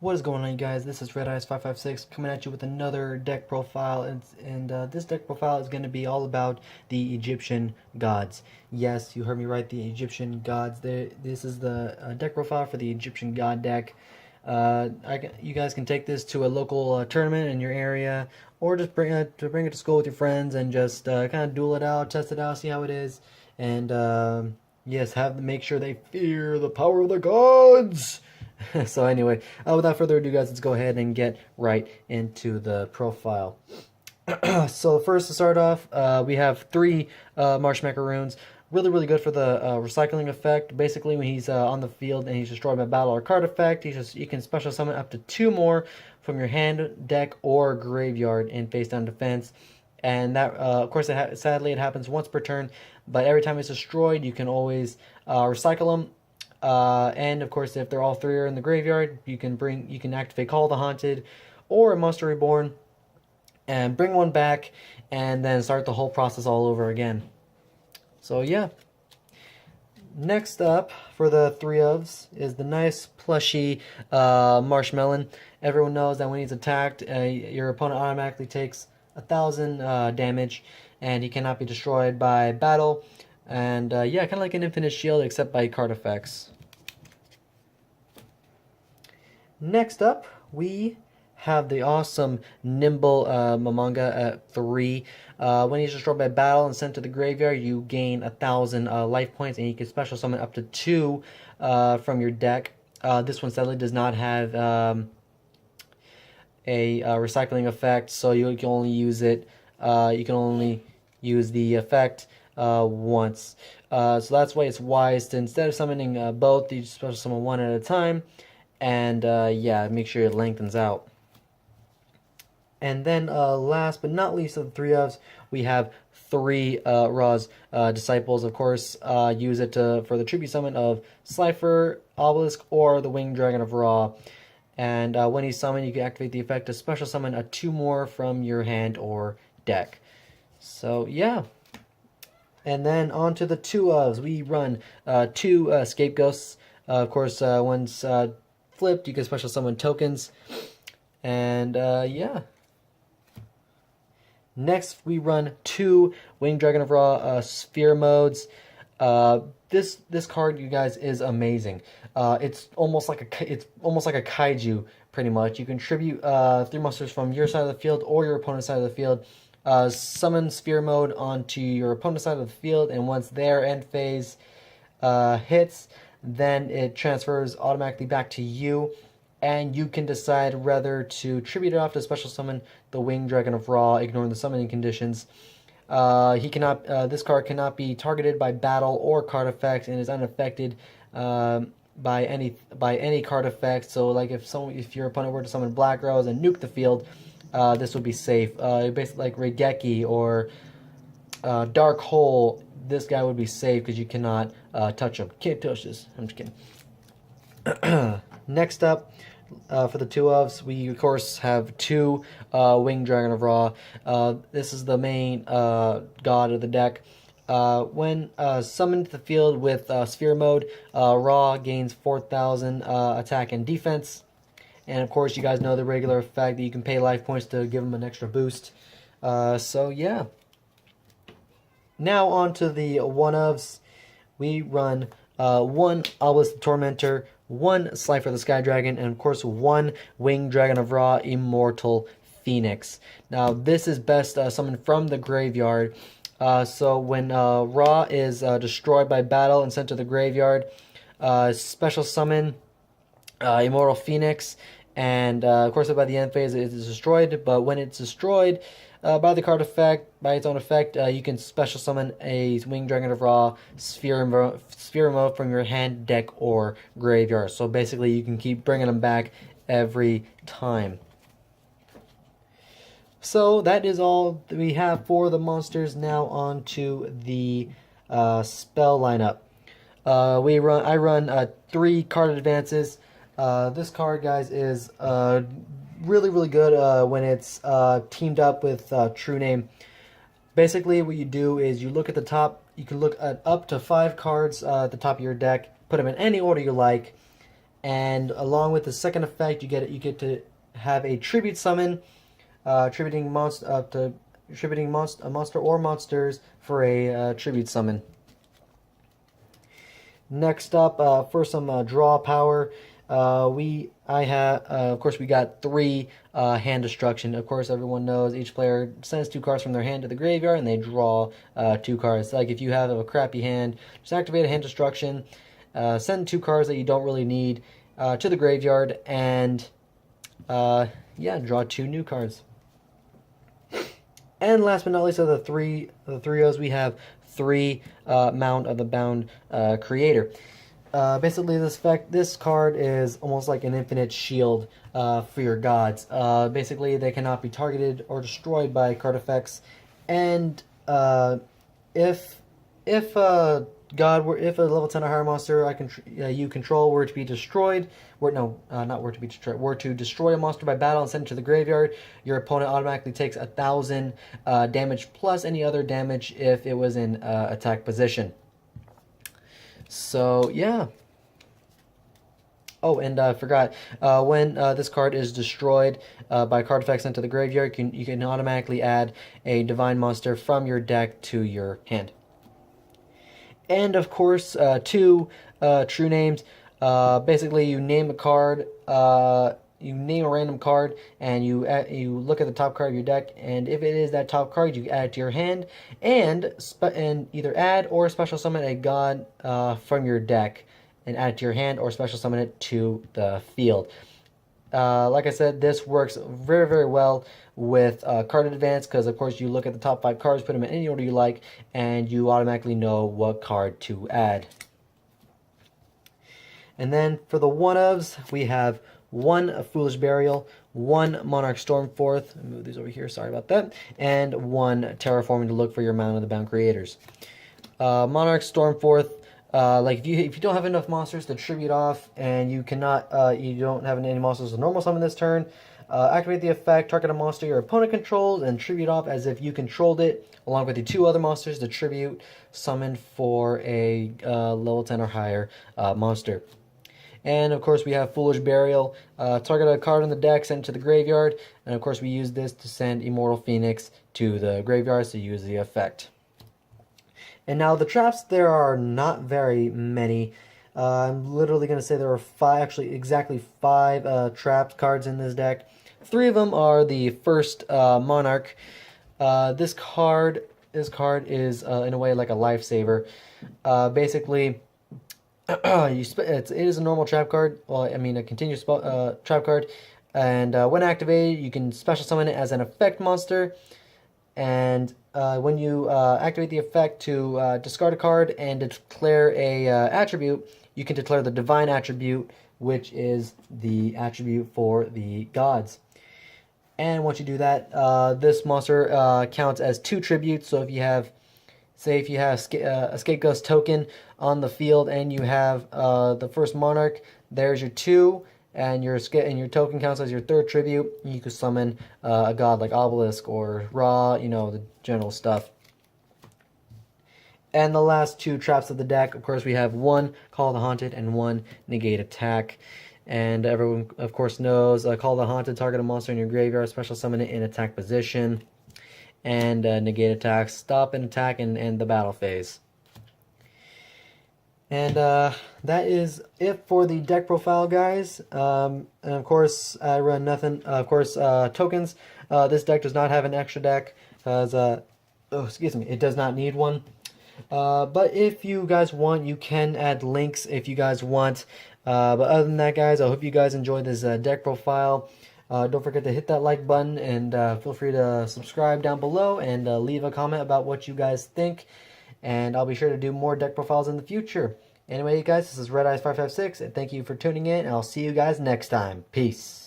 What is going on, you guys? This is Red Eyes 556 coming at you with another deck profile, and this deck profile is going to be all about the Egyptian gods. Yes, you heard me right, the Egyptian gods. This is the deck profile for the Egyptian god deck. You guys can take this to a local tournament in your area, or just bring it to school with your friends and just kind of duel it out, test it out, see how it is, and yes, make sure they fear the power of the gods. So anyway, without further ado, guys, let's go ahead and get right into the profile. So first, to start off, we have three Marsh Macaroons. Really good for the recycling effect. Basically, when he's on the field and he's destroyed by battle or card effect, you can special summon up to 2 more from your hand, deck, or graveyard in face down defense. And that, of course, sadly it happens once per turn. But every time it's destroyed, you can always recycle them. And of course, if they're all 3 are in the graveyard, you can activate Call the Haunted or a Monster Reborn and bring one back, and then start the whole process all over again. So yeah. Next up for the 3 ofs is the nice plushy Marshmelon. Everyone knows that when he's attacked, your opponent automatically takes 1,000 damage, and he cannot be destroyed by battle. And yeah, kind of like an infinite shield, except by card effects. Next up, we have the awesome Nimble Mamanga at 3. When he's destroyed by battle and sent to the graveyard, you gain 1,000 life points, and you can special summon up to 2 from your deck. This one sadly does not have a recycling effect, so you can only use it. You can only use the effect once. So that's why it's wise to, instead of summoning both, you just special summon one at a time, and yeah, make sure it lengthens out. And then last but not least of the 3 ofs, we have 3 Ra's disciples. Of course, use it for the tribute summon of Slifer, Obelisk, or the Winged Dragon of Ra. And when he's summoned, you can activate the effect to special summon 2 more from your hand or deck. So yeah. And then on to the 2 ofs. We run 2 Scapegoats. Of course, once flipped, you can special summon tokens. And yeah. Next, we run 2 Winged Dragon of Ra Sphere modes. This card, you guys, is amazing. It's almost like a kaiju, pretty much. You can tribute 3 monsters from your side of the field or your opponent's side of the field. Summon Sphere mode onto your opponent's side of the field, and once their end phase hits, then it transfers automatically back to you, and you can decide whether to tribute it off to special summon the Winged Dragon of Ra, ignoring the summoning conditions. This card cannot be targeted by battle or card effects, and is unaffected by any card effects. So, like if your opponent were to summon Black Rose and nuke the field, this would be safe. Basically, like Raigeki or Dark Hole, this guy would be safe because you cannot touch him. Can't touch this. I'm just kidding. Next up, for the 2 ofs, we of course have 2 Winged Dragon of Ra. This is the main god of the deck. When summoned to the field with Sphere mode, Ra gains 4,000 attack and defense. And of course, you guys know the regular effect that you can pay life points to give him an extra boost. So yeah. Now on to the 1 ofs. We run 1 Obelisk the Tormentor, 1 Slifer the Sky Dragon, and of course 1 Winged Dragon of Ra Immortal Phoenix. Now this is best summoned from the graveyard. So when Ra is destroyed by battle and sent to the graveyard, special summon Immortal Phoenix, and of course by the end phase it is destroyed. But when it's destroyed by the card effect, by its own effect, you can special summon a Winged Dragon of Ra Sphere mode from your hand, deck, or graveyard. So basically, you can keep bringing them back every time. So that is all that we have for the monsters. Now on to the spell lineup. I run 3 card advances. This card, guys, is really good when it's teamed up with True Name. Basically, what you do is you look at the top. You can look at up to 5 cards at the top of your deck. Put them in any order you like, And along with the second effect, you get to have a tribute summon, attributing a monster or monsters for a tribute summon. Next up, for some draw power, of course, we got 3 hand destruction. Of course, everyone knows each player sends 2 cards from their hand to the graveyard, and they draw 2 cards. Like if you have a crappy hand, just activate a hand destruction, send 2 cards that you don't really need to the graveyard, and yeah, draw 2 new cards. And last but not least, of the trios, we have 3 Mound of the Bound Creator. Basically, this card is almost like an infinite shield for your gods. Basically, they cannot be targeted or destroyed by card effects, and if if a level 10 or higher monster you control were to be destroyed, were to destroy a monster by battle and send it to the graveyard, your opponent automatically takes 1,000 damage plus any other damage if it was in attack position. So yeah. Oh, and I forgot, when this card is destroyed by card effects sent to the graveyard, you can automatically add a divine monster from your deck to your hand. And of course, 2 true names. Basically, you name a card, you name a random card, and you look at the top card of your deck, and if it is that top card, you add it to your hand, and either add or special summon a god from your deck, and add it to your hand, or special summon it to the field. Like I said, this works very, very well with card advance, because of course you look at the top 5 cards, put them in any order you like, and you automatically know what card to add. And then for the one-ofs, we have 1 Foolish Burial, 1 Monarch Stormforth, move these over here, sorry about that, and 1 Terraforming to look for your Mound of the Bound creators. Monarch Stormforth, like if you don't have enough monsters to tribute off, and you don't have any monsters to normal summon this turn, activate the effect, target a monster your opponent controls, and tribute off as if you controlled it, along with the 2 other monsters to tribute summon for a level 10 or higher monster. And of course we have Foolish Burial, target a card on the deck, send it to the graveyard, and of course we use this to send Immortal Phoenix to the graveyard to use the effect. And now the traps, there are not very many. I'm literally going to say there are 5, actually exactly 5 trap cards in this deck. 3 of them are the first Monarch. This card is in a way like a lifesaver. Basically, it is a normal trap card. Well, I mean a continuous trap card. And when activated, you can special summon it as an effect monster. And when you activate the effect to discard a card and declare a attribute, you can declare the divine attribute, which is the attribute for the gods. And once you do that, this monster counts as 2 tributes. So if you have, say, a Scapegoat token on the field, and you have the first Monarch, there's your 2. And your token counts as your 3rd tribute. You could summon a god like Obelisk or Ra, the general stuff. And the last 2 traps of the deck, of course, we have 1 Call of the Haunted and 1 Negate Attack. And everyone, of course, knows Call of the Haunted, target a monster in your graveyard, special summon it in attack position. And Negate Attack, stop an attack and end the battle phase. And that is it for the deck profile, guys. And of course, I run nothing. Of course, tokens. This deck does not have an extra deck because, it does not need one. But if you guys want, you can add links if you guys want. But other than that, guys, I hope you guys enjoyed this deck profile. Don't forget to hit that like button, and feel free to subscribe down below and leave a comment about what you guys think. And I'll be sure to do more deck profiles in the future. Anyway, guys, this is Red Eyes 556, and thank you for tuning in, and I'll see you guys next time. Peace.